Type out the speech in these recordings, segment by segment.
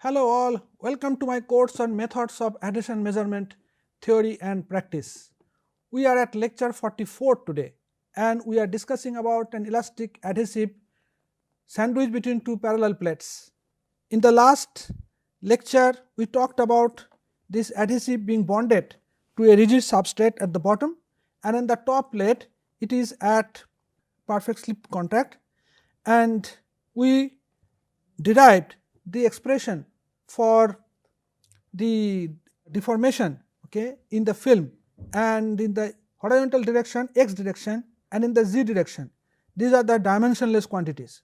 Hello all, welcome to my course on methods of adhesion measurement theory and practice. We are at lecture 44 today and we are discussing about an elastic adhesive sandwiched between two parallel plates. In the last lecture we talked about this adhesive being bonded to a rigid substrate at the bottom, and in the top plate it is at perfect slip contact, and we derived the expression for the deformation in the film and in the horizontal direction x direction and in the z direction. These are the dimensionless quantities.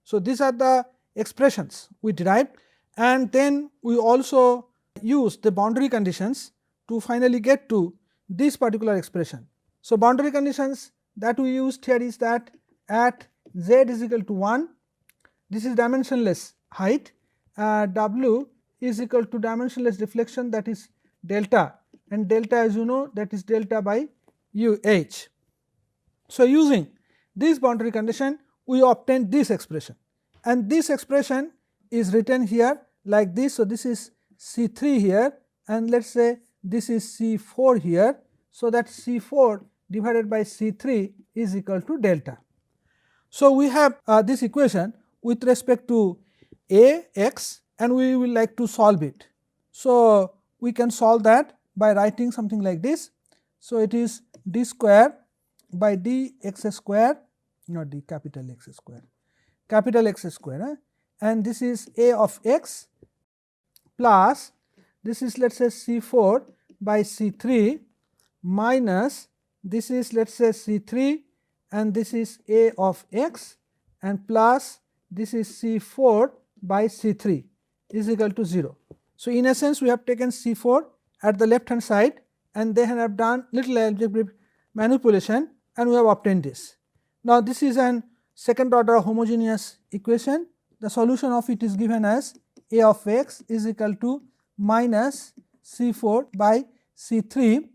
So, these are the expressions we derived, and then we also use the boundary conditions to finally get to this particular expression. So, boundary conditions that we used here is that at z is equal to 1, this is dimensionless height, W is equal to dimensionless deflection, that is delta, and delta as you know, that is delta by UH. So, using this boundary condition we obtain this expression, and this expression is written here like this. So, this is C3 here and let us say this is C4 here. So, that C4 divided by C3 is equal to delta. So, we have this equation with respect to a x and we will like to solve it. So, we can solve that by writing something like this. So, it is d square by dx square, not d, capital X square, and this is a of x plus this is let us say C4 by C3 minus this is let us say C3 and this is a of x and plus this is C4 by C3 is equal to 0. So, in essence we have taken C4 at the left hand side and they have done little algebraic manipulation and we have obtained this. Now, this is an second order homogeneous equation. The solution of it is given as a of x is equal to minus C4 by C3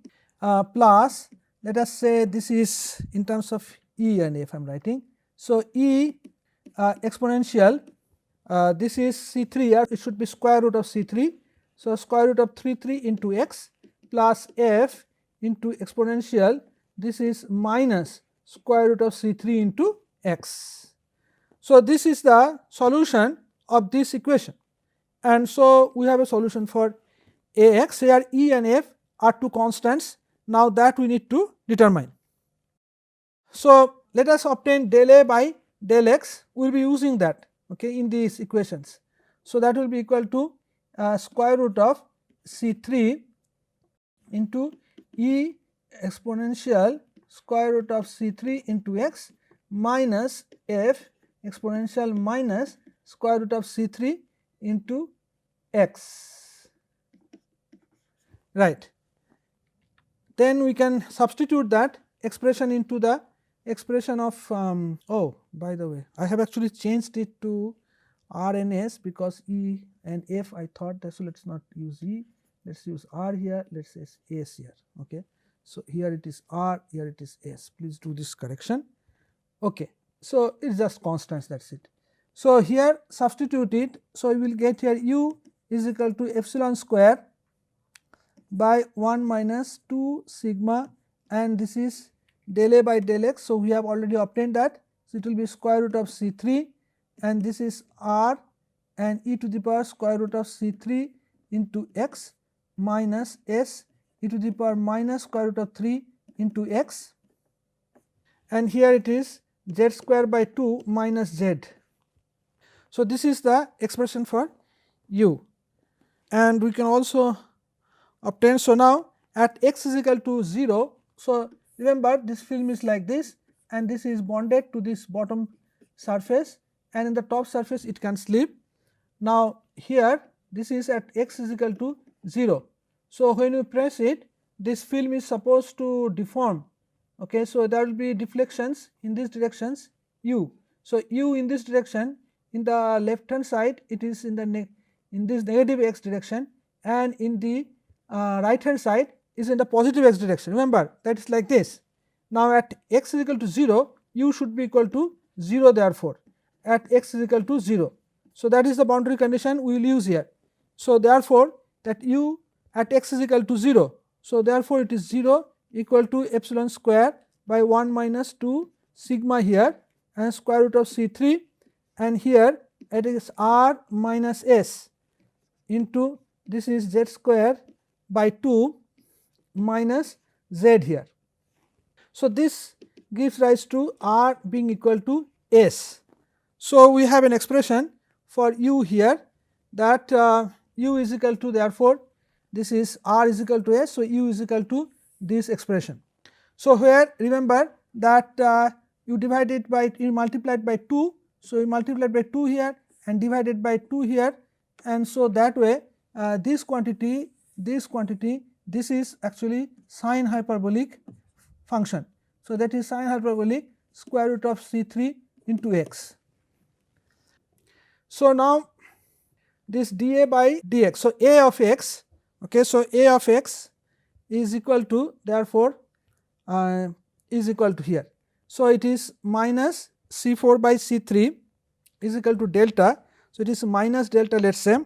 plus let us say this is in terms of E and F I am writing. So, E exponential this is C3 here, it should be square root of C3. So, square root of 3 into x plus f into exponential this is minus square root of C3 into x. So, this is the solution of this equation, and so we have a solution for Ax. Here E and F are two constants. Now, that we need to determine. So, let us obtain del A by del x, we will be using that in these equations. So, that will be equal to square root of C3 into E exponential square root of C3 into x minus f exponential minus square root of C3 into x, right. Then we can substitute that expression into the expression of oh, by the way, I have actually changed it to R and S because E and F I thought that. So, let us not use E, let us use R here, let us use S here. So, here it is R, here it is S, please do this correction. So, it is just constants, that is it. So, here substitute it. So, we will get here U is equal to epsilon square by 1 minus 2 sigma, and this is del A by del x. So, we have already obtained that. So, it will be square root of C3 and this is R and e to the power square root of C3 into x minus S e to the power minus square root of 3 into x, and here it is z square by 2 minus z. So, this is the expression for U, and we can also obtain. So, now at x is equal to 0. So, remember this film is like this and this is bonded to this bottom surface and in the top surface it can slip. Now, here this is at x is equal to 0. So, when you press it, this film is supposed to deform. So, there will be deflections in these directions u. So, u in this direction, in the left hand side it is in the in this negative x direction, and in the right hand side is in the positive x direction. Remember that is like this. Now, at x is equal to 0, u should be equal to 0, therefore, at x is equal to 0. So, that is the boundary condition we will use here. So, therefore, that u at x is equal to 0. So, therefore, it is 0 equal to epsilon square by 1 minus 2 sigma here and square root of C3, and here it is r minus s into this is z square by 2 minus z here. So, this gives rise to r being equal to s. So, we have an expression for u here that u is equal to, therefore, this is r is equal to s. So, u is equal to this expression. So, here remember that you divided by, you multiplied by 2. So, you multiplied by 2 here and divided by 2 here, and so that way this quantity, this is actually sine hyperbolic function. So, that is sine hyperbolic square root of C3 into x. So, now this dA by dx. So, a of x, okay, so a of x is equal to, therefore, is equal to here. So, it is minus C4 by C3 is equal to delta. So, it is minus delta, let us say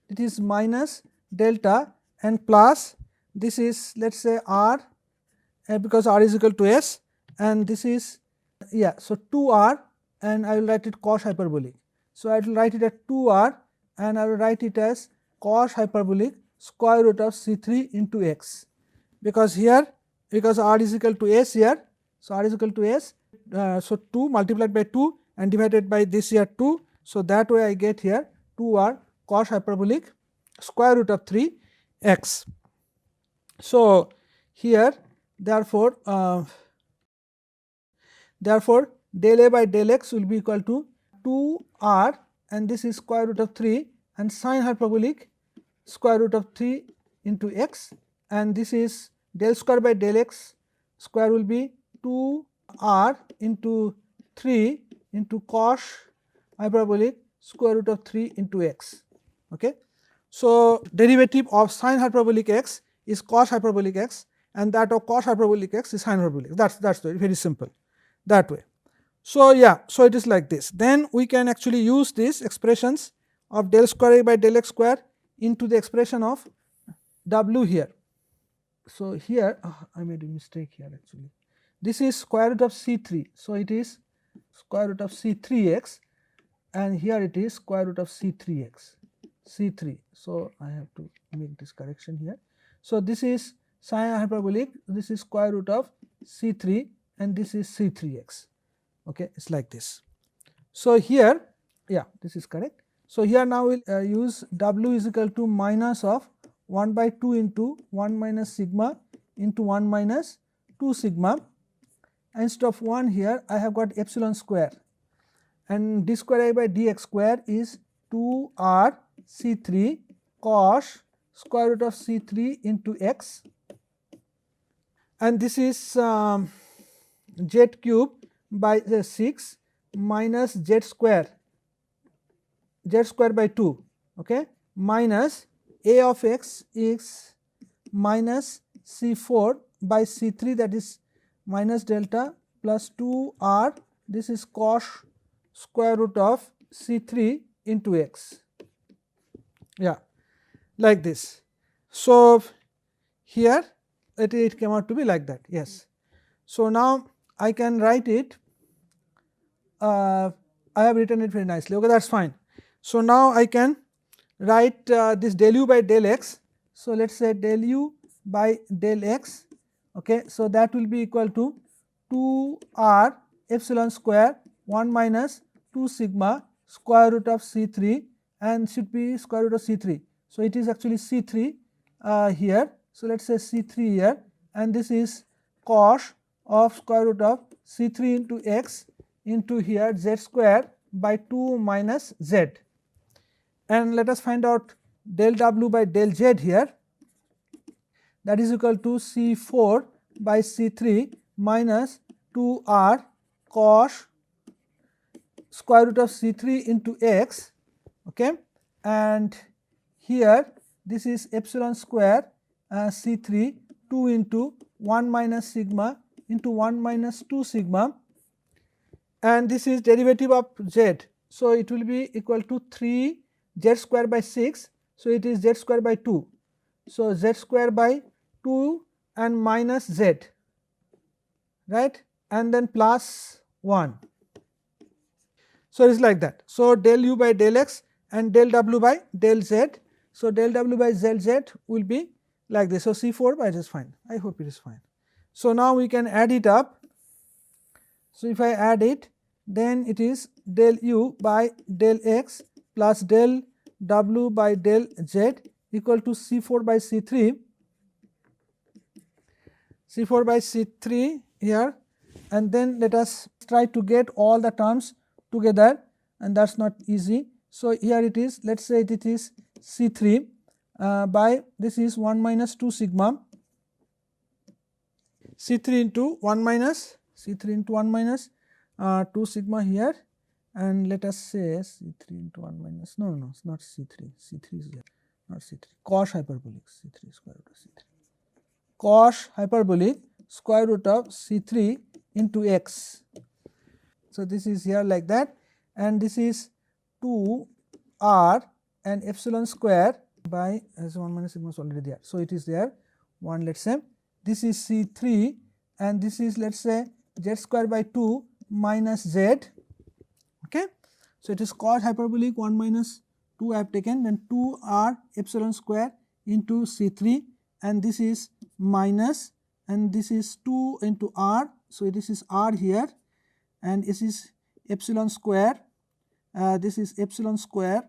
it is minus delta and plus this is, let us say, r, because r is equal to s, and this is, yeah, so 2r, and I will write it cos hyperbolic. So, I will write it as 2r and I will write it as cos hyperbolic square root of C3 into x, because here, because r is equal to s here. So, r is equal to s, so 2 multiplied by 2 and divided by this here 2. So, that way I get here 2r cos hyperbolic square root of 3 x. So, here, therefore, del a by del x will be equal to 2r, and this is square root of 3 and sine hyperbolic square root of 3 into x, and this is del square by del x square will be 2r into 3 into cos hyperbolic square root of 3 into x. Okay. So, derivative of sine hyperbolic x is cos hyperbolic x, and that of cos hyperbolic x is sine hyperbolic. That's very simple that way. So, yeah, so it is like this. Then we can actually use these expressions of del square a by del x square into the expression of w here. So, here I made a mistake here actually. This is square root of C3. So, it is square root of C3x, and here it is square root of C3x, C3. So, I have to make this correction here. So, this is sine hyperbolic, this is square root of C3 and this is C3x. Okay, it is like this. So, here, yeah, this is correct. So, here now we will use w is equal to minus of 1 by 2 into 1 minus sigma into 1 minus 2 sigma. Instead of 1 here I have got epsilon square, and d square a by dx square is 2r C3 cos square root of C3 into x, and this is z cube by 6 minus z square by 2, okay, minus a of x is minus C4 by C3, that is minus delta plus 2r, this is cos square root of C3 into x, yeah, like this. So, here it came out to be like that, yes. So, now I can write it, I have written it very nicely, okay, that is fine. So, now I can write this del u by del x. So, let us say del u by del x, okay. So, that will be equal to 2r epsilon square 1 minus 2 sigma square root of C3, and should be square root of C3. So, it is actually C3 here. So, let us say C3 here, and this is cos of square root of C3 into x into here z square by 2 minus z, and let us find out del w by del z here, that is equal to C4 by C3 minus 2r cos square root of C3 into x, okay, and here this is epsilon square C3 2 into 1 minus sigma into 1 minus 2 sigma, and this is derivative of z. So, it will be equal to 3 z square by 6, so it is z square by 2. So, z square by 2 and minus z, right, and then plus 1. So, it is like that. So, del u by del x and del w by del z. So, del w by del z will be like this. So, C4 by it is fine. I hope it is fine. So, now we can add it up. So, if I add it, then it is del u by del x plus del w by del z equal to C4 by C3, C4 by C3 here, and then let us try to get all the terms together, and that is not easy. So, here it is, let us say it is C3 by this is 1 minus 2 sigma C3 into 1 minus 2 sigma here, and let us say C3 into 1 minus, no, it is not C3 is here, not C3, cos hyperbolic C3 square root of C3, cos hyperbolic square root of C3 into x. So, this is here like that, and this is 2 r and epsilon square by as 1 minus sigma is already there. So, it is there 1, let us say this is C3 and this is let us say z square by 2 minus z. Okay. So, it is cos hyperbolic 1 minus 2 I have taken, then 2 r epsilon square into C3, and this is minus, and this is 2 into r. So, this is r here, and this is epsilon square, this is epsilon square,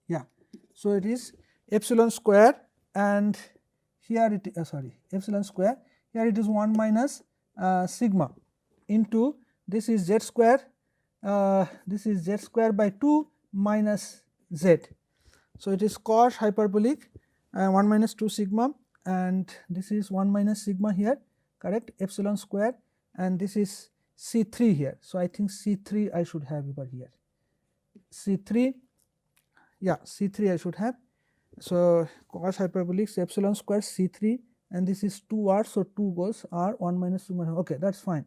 yeah. So, it is epsilon square, and here it is epsilon square, here it is 1 minus sigma into this is z square, this is z square by 2 minus z. So, it is cos hyperbolic 1 minus 2 sigma, and this is 1 minus sigma here, correct, epsilon square, and this is C3 here. So, I think C3 I should have over here, C3, yeah, C3 I should have. So, cos hyperbolic epsilon square C3, and this is 2 r. So, 2 goes r 1 minus sigma, okay, that is fine,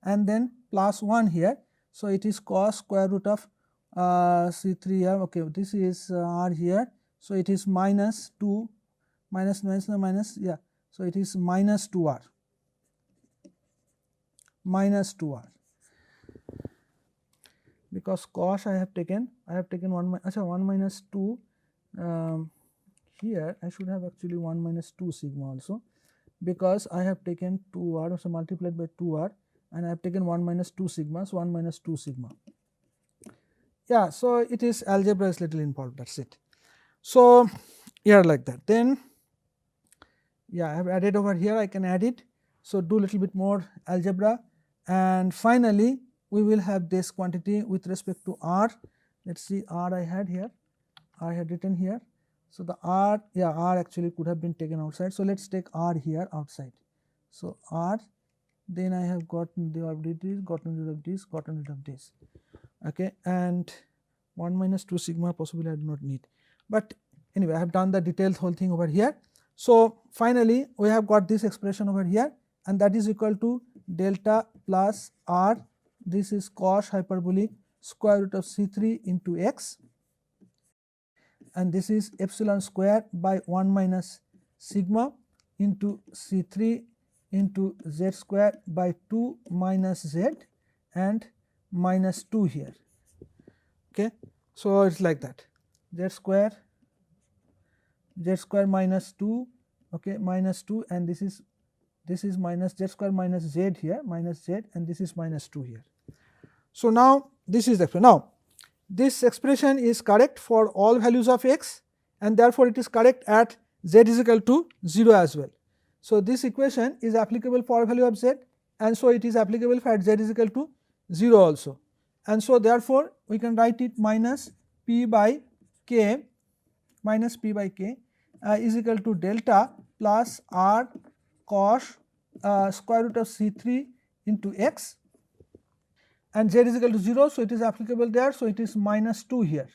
and then plus 1 here. So, it is cos square root of C3 here, okay, this is r here. So, it is minus 2 minus, yeah. So, it is minus 2 r, because cos I have taken 1 minus 2, here I should have actually 1 minus 2 sigma also, because I have taken 2 r, so multiplied by 2 r, and I have taken 1 minus 2 sigma, so 1 minus 2 sigma. Yeah, so it is algebra is little involved, that is it. So, here like that, then yeah, I have added over here, I can add it. So, do little bit more algebra, and finally, we will have this quantity with respect to r. Let us see, r I had here, I had written here. So, the r, yeah, r actually could have been taken outside. So, let us take r here outside. So, r, then I have gotten rid of this, gotten rid of this, okay, and 1 minus 2 sigma possibly I do not need, but anyway I have done the detailed whole thing over here. So, finally, we have got this expression over here, and that is equal to delta plus r, this is cos hyperbolic square root of C3 into x, and this is epsilon square by 1 minus sigma into C3 into z square by 2 minus z and minus 2 here. Okay. So, it is like that, z square minus 2, okay, minus 2, and this is minus z square minus z here, minus z, and this is minus 2 here. So, now this is the expression. Now, this expression is correct for all values of x, and therefore, it is correct at z is equal to 0 as well. So, this equation is applicable for value of z, and so it is applicable for at z is equal to 0 also, and so therefore, we can write it minus p by k is equal to delta plus r cos square root of C3 into x, and z is equal to 0. So, it is applicable there. So, it is minus 2 here.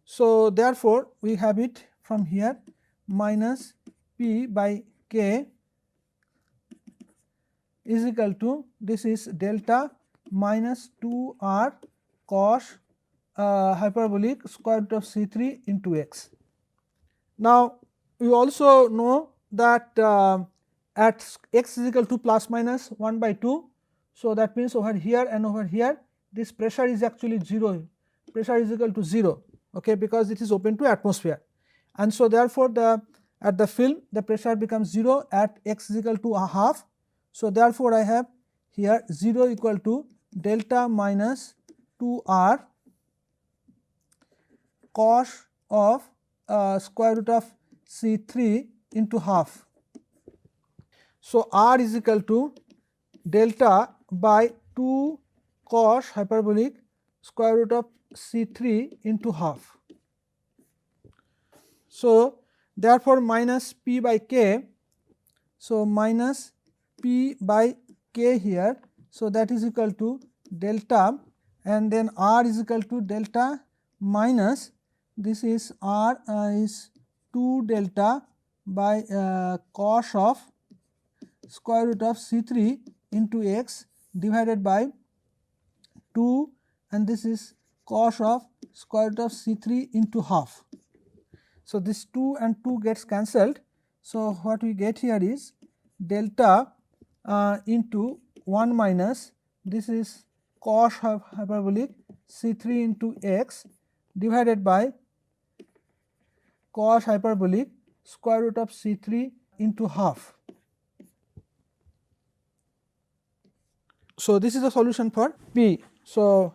So, therefore, we have it from here minus p by k is equal to, this is delta minus 2 r cos hyperbolic square root of C3 into x. Now, we also know that at x is equal to plus minus 1 by 2. So, that means over here and over here this pressure is actually 0, pressure is equal to 0, okay, because it is open to atmosphere. And so, therefore, at the film the pressure becomes 0 at x is equal to a half. So, therefore, I have here 0 equal to delta minus 2r cos of square root of C3 into half. So, r is equal to delta by 2 cos hyperbolic square root of C3 into half. So, therefore, minus p by k. So, minus p by k here. So, that is equal to delta, and then r is equal to delta minus this is r is 2 delta by cos of square root of C3 into x divided by 2, and this is cos of square root of C3 into half. So, this 2 and 2 gets cancelled. So, what we get here is delta into 1 minus this is cos hyperbolic C3 into x divided by cos hyperbolic square root of C3 into half. So, this is the solution for P. So,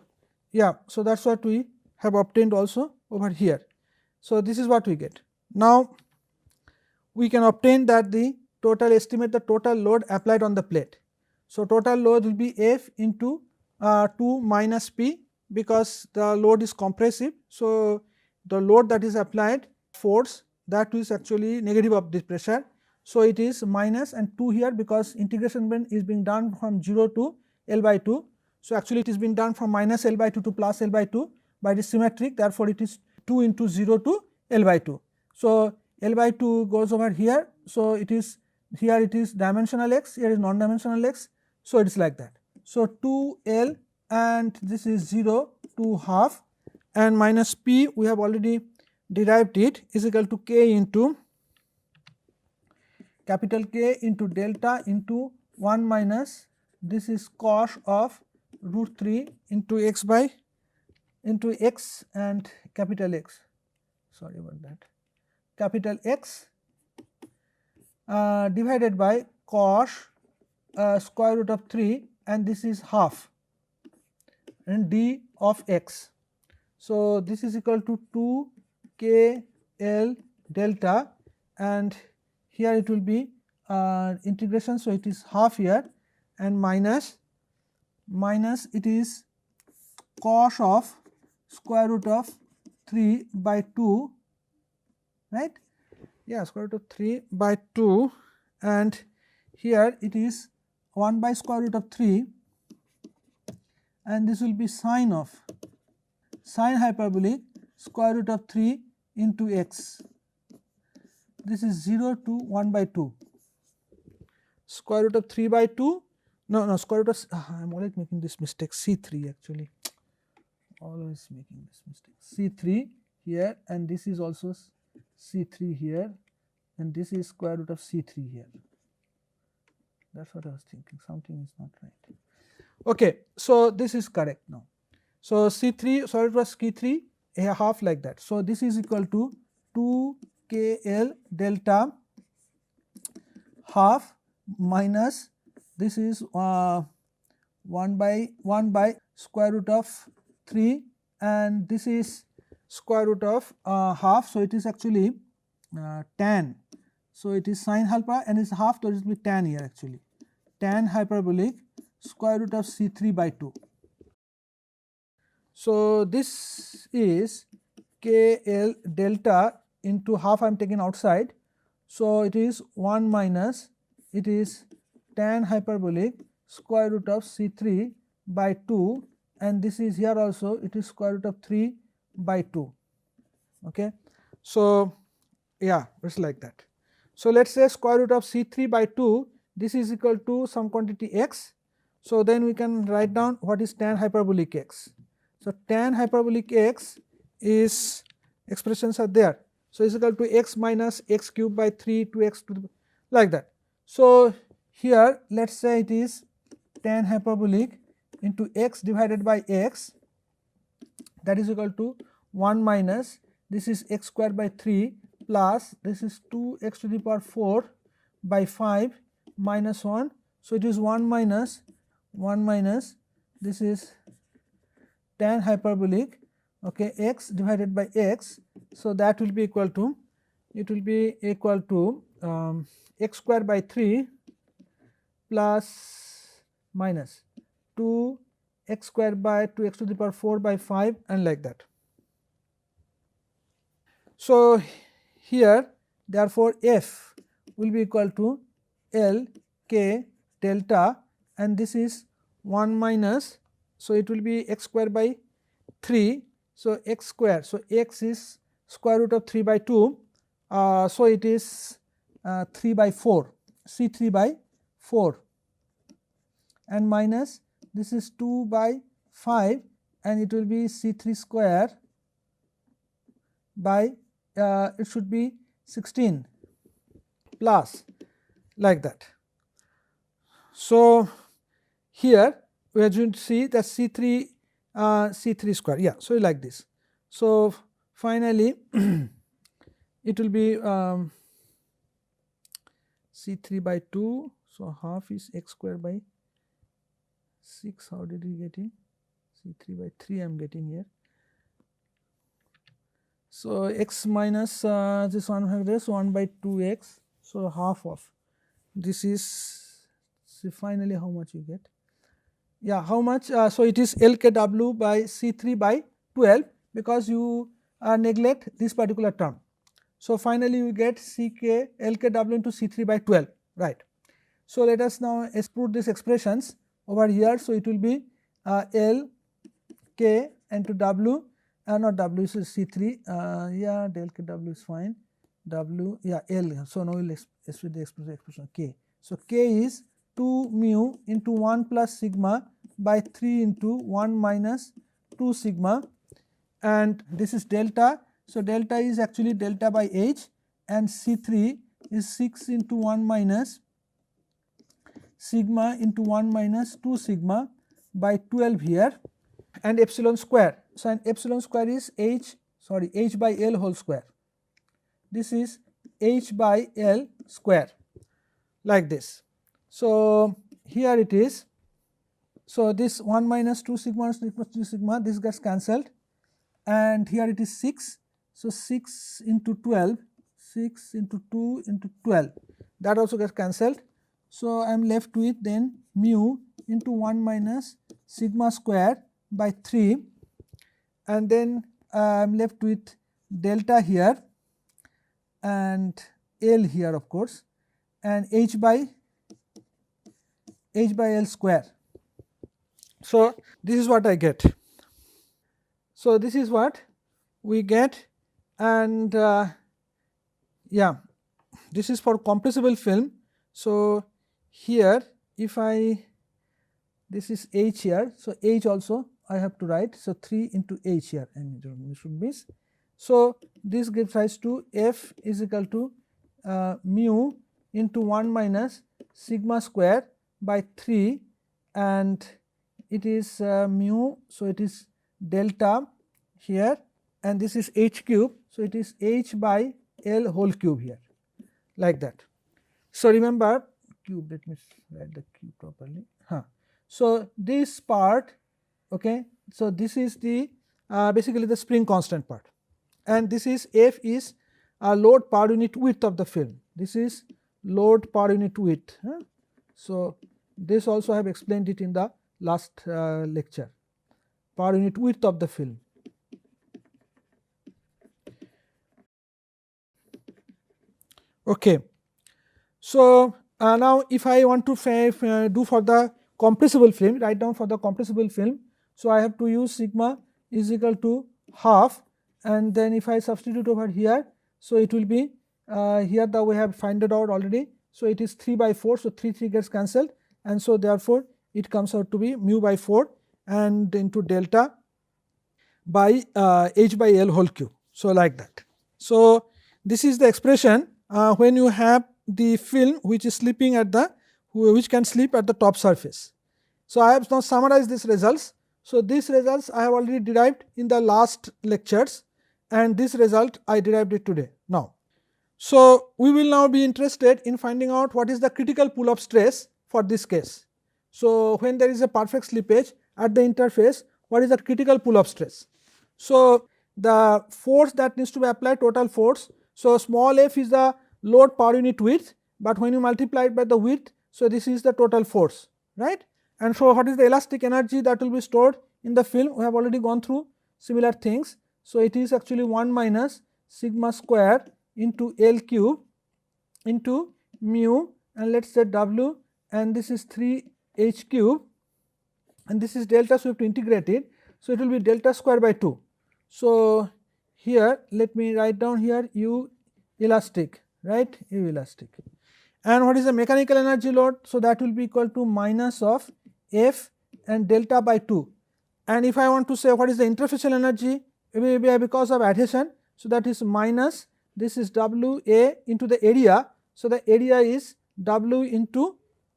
yeah, so that is what we have obtained also over here. So, this is what we get. Now, we can obtain that the total estimate the total load applied on the plate. So, total load will be F into 2 minus P, because the load is compressive. So, the load that is applied force that is actually negative of this pressure. So, it is minus and 2 here, because integration is being done from 0 to L by 2. So, actually it is being done from minus L by 2 to plus L by 2, but it is symmetric, therefore, it is 2 into 0 to L by 2. So, L by 2 goes over here. So, it is here it is dimensional x, here is non-dimensional x. So, it is like that. So, 2 L and this is 0 to half, and minus P we have already derived it is equal to K into capital K into delta into 1 minus this is cos of root 3 into x by into x and capital X, sorry about that, capital X divided by cos square root of 3, and this is half and d of x. So, this is equal to 2 k L delta, and here it will be integration. So, it is half here and minus it is cos of square root of 3 by 2, right, yeah, square root of 3 by 2, and here it is 1 by square root of 3, and this will be sine of sine hyperbolic square root of 3 into x. This is 0 to 1 by 2, square root of 3 by 2, no square root of I am always making this mistake, C3 actually, always making this mistake, C3 here, and this is also C3 here, and this is square root of C3 here. That is what I was thinking, something is not right. Okay, so this is correct now. So, C3 sorry it was K3 a half like that. So, this is equal to 2 KL delta half minus this is 1 by square root of 3, and this is square root of half. So, it is actually tan. So, it is sine alpha and it is half, so it will be tan here actually, tan hyperbolic square root of C3 by 2. So, this is KL delta into half I am taking outside. So, it is 1 minus it is tan hyperbolic square root of C3 by 2, and this is here also it is square root of 3 by 2. Okay. So, yeah, it is like that. So, let us say square root of C3 by 2, this is equal to some quantity x. So, then we can write down what is tan hyperbolic x. So, tan hyperbolic x is expressions are there. So, is equal to x minus x cube by 3 to x to the like that. So, here let us say it is tan hyperbolic into x divided by x, that is equal to 1 minus this is x square by 3 plus this is 2 x to the power 4 by 5 minus 1. So, it is 1 minus this is tan hyperbolic, okay, x divided by x. So, that will be equal to, it will be equal to x square by 3 plus minus 2 x square by 2 x to the power 4 by 5 and like that. So, here therefore, f will be equal to L k delta and this is 1 minus. So, it will be x square by 3. So, x square. So, x is square root of 3 by 2. So, it is 3 by 4, C 3 by 4 and minus this is 2 by 5 and it will be C 3 square by it should be 16 plus like that. So, here we are going to see that C 3 square, yeah. So, like this. So, finally, it will be C 3 by 2. So, half is x square by 6. How did we get in? C 3 by 3 I am getting here. So, x minus this 1 by 2 x. So, half of this is, see finally how much you get. Yeah, how much? So, it is LKW by C 3 by 12 because you neglect this particular term. So, finally, you get CK LKW into C 3 by 12, right. So, let us now put these expressions over here. So, it will be L K into W, not W, so C 3, yeah, del K W is fine, W, yeah, L. So, now we will express the expression K. So, K is 2 mu into 1 plus sigma by 3 into 1 minus 2 sigma and this is delta. So, delta is actually delta by H and C 3 is 6 into 1 minus sigma into 1 minus 2 sigma by 12 here and epsilon square. So, and epsilon square is H by L whole square. This is H by L square like this. So, here it is. So, this 1 minus 2 sigma equals 2 sigma, this gets cancelled and here it is 6. So, 6 into 12, 6 into 2 into 12, that also gets cancelled. So, I am left with then mu into 1 minus sigma square by 3 and then I am left with delta here and L here of course and H by L square. So, this is what I get. So, this is what we get and yeah, this is for compressible film. So, here if I, this is H here. So, H also I have to write. So, 3 into H here and you should miss. So, this gives rise to F is equal to mu into 1 minus sigma square by 3 and it is mu. So, it is delta here and this is H cube. So, it is H by L whole cube here like that. So, remember cube, let me write the cube properly. So, this part, okay. So, this is the basically the spring constant part and this is F is load per unit width of the film. This is load per unit width. So, this also I have explained it in the last lecture, per unit width of the film. Okay. So, now if I want to do for the compressible film, write down for the compressible film. So, I have to use sigma is equal to half and then if I substitute over here. So, it will be here that we have found it out already. So, it is 3 by 4. So, 3 gets cancelled and so therefore, it comes out to be mu by 4 and into delta by H by L whole cube. So, like that. So, this is the expression when you have the film which is slipping at the which can slip at the top surface. So, I have now summarized these results. So, these results I have already derived in the last lectures, and this result I derived it today now. So, we will now be interested in finding out what is the critical pull up stress for this case. So, when there is a perfect slippage at the interface, what is the critical pull up stress? So, the force that needs to be applied, total force. So, small f is the load per unit width, but when you multiply it by the width, so this is the total force, right. And so, what is the elastic energy that will be stored in the film? We have already gone through similar things. So, it is actually 1 minus sigma square into L cube into mu, and let us say W, and this is 3 H cube, and this is delta, so we have to integrate it. So, it will be delta square by 2. So, here let me write down here U elastic, right, U elastic. And what is the mechanical energy load? So, that will be equal to minus of F and delta by 2. And if I want to say what is the interfacial energy, because of adhesion, so that is minus, this is W A into the area. So, the area is W into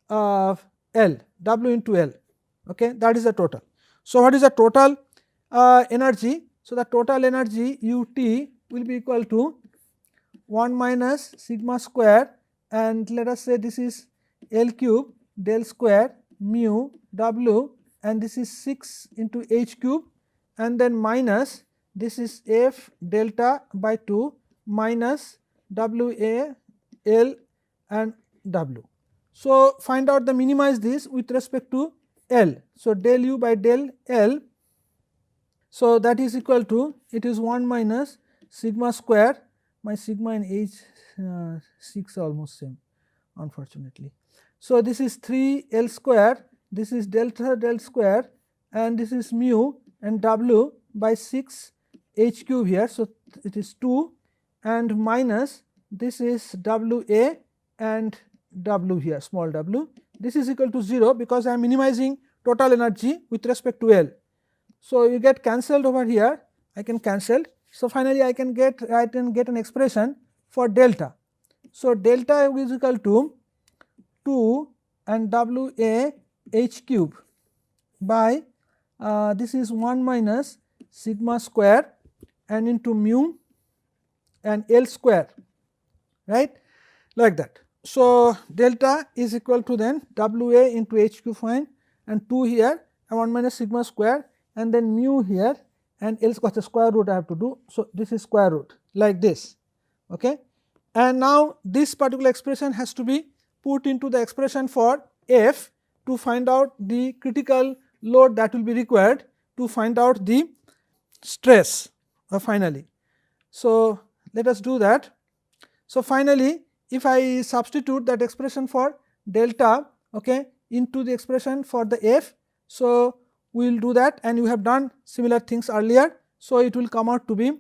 L, W into L, okay, that is the total. So, what is the total energy? So, the total energy U T will be equal to 1 minus sigma square, and let us say this is L cube del square mu W, and this is 6 into H cube, and then minus this is F delta by 2 minus W A L and W. So, find out the minimize this with respect to L. So, del U by del L. So, that is equal to, it is 1 minus sigma square, my sigma and H 6 almost same unfortunately. So, this is 3 L square, this is delta del square, and this is mu and W by 6 H cube here. So, it is 2, and minus this is W A and W here, small w. This is equal to 0 because I am minimizing total energy with respect to L. So, you get cancelled over here, I can cancel. So, finally, I can get an expression for delta. So, delta is equal to 2 and W A H cube by this is 1 minus sigma square and into mu and L square, right, like that. So, delta is equal to then W A into H cube fine, and 2 here and 1 minus sigma square, and then mu here and L square, the square root I have to do. So, this is square root like this, okay. And now, this particular expression has to be put into the expression for F to find out the critical load that will be required to find out the stress finally. So, let us do that. So, finally, if I substitute that expression for delta, okay, into the expression for the F, so we will do that, and you have done similar things earlier. So, it will come out to be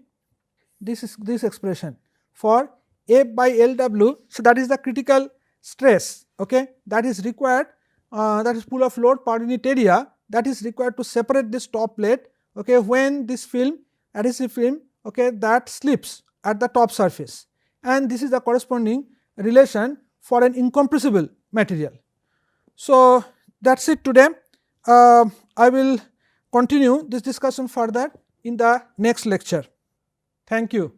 this expression for F by LW. So, that is the critical stress, okay, that is required, that is pull of load per unit area, that is required to separate this top plate, okay, when this film, adhesive film, okay, that slips at the top surface, and this is the corresponding relation for an incompressible material. So, that is it today. I will continue this discussion further in the next lecture. Thank you.